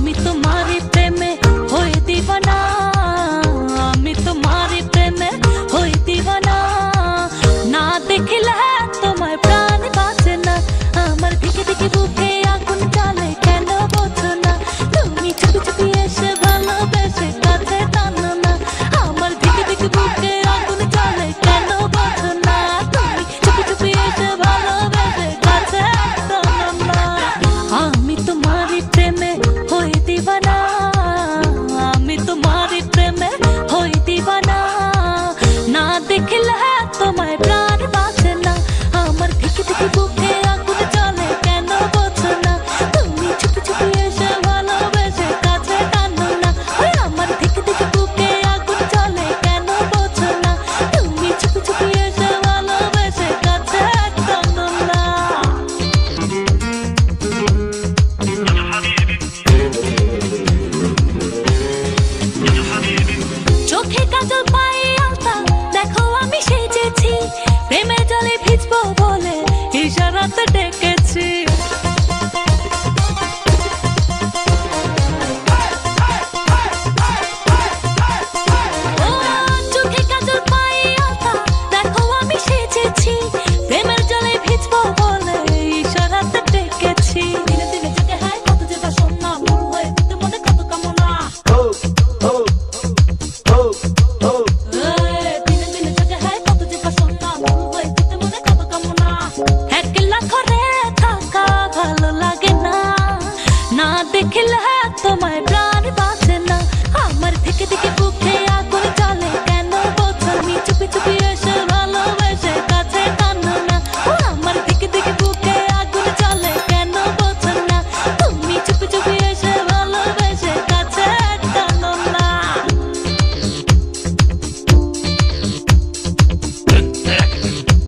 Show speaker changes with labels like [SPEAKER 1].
[SPEAKER 1] আমি তোমারই প্রেমে হয়ে দিবানা, আমি তোমারই প্রেমে হয়ে দিবানা। না দেখিলে তোমার প্রাণ বাঁচে না, আমার দিকে দিকে বুকে আগুন জ্বলে কেন বোঝো না। তুমি চুপি চুপি এসে ভালোবেসে কাছে টানো না, আমার দিকে দিকে বুকে আগুন জ্বলে কেন বোঝো না। তুমি চুপি চুপি এসে ভালোবেসে কাছে টানো না। আমি তোমারই প্রেমে হয়ে দিবানা, আমি তোমারই প্রেমে হয়ে দিবানা। না দেখলে তোমার প্রাণ বাঁচে না, আমার দিকে দিকে বুকে আগুন জ্বলে কেন বোঝো না। তুমি চুপি চুপি এসে ভালোবেসে কাছে টানো না, ওই আমার দিকে দিকে বুকে আগুন জ্বলে কেন বোঝো না। তুমি চুপি চুপি এসে ভালোবেসে কাছে টানো না। চোখে কাজল পায়ে আলতা, দেখো আমি সেজেছি প্রেমে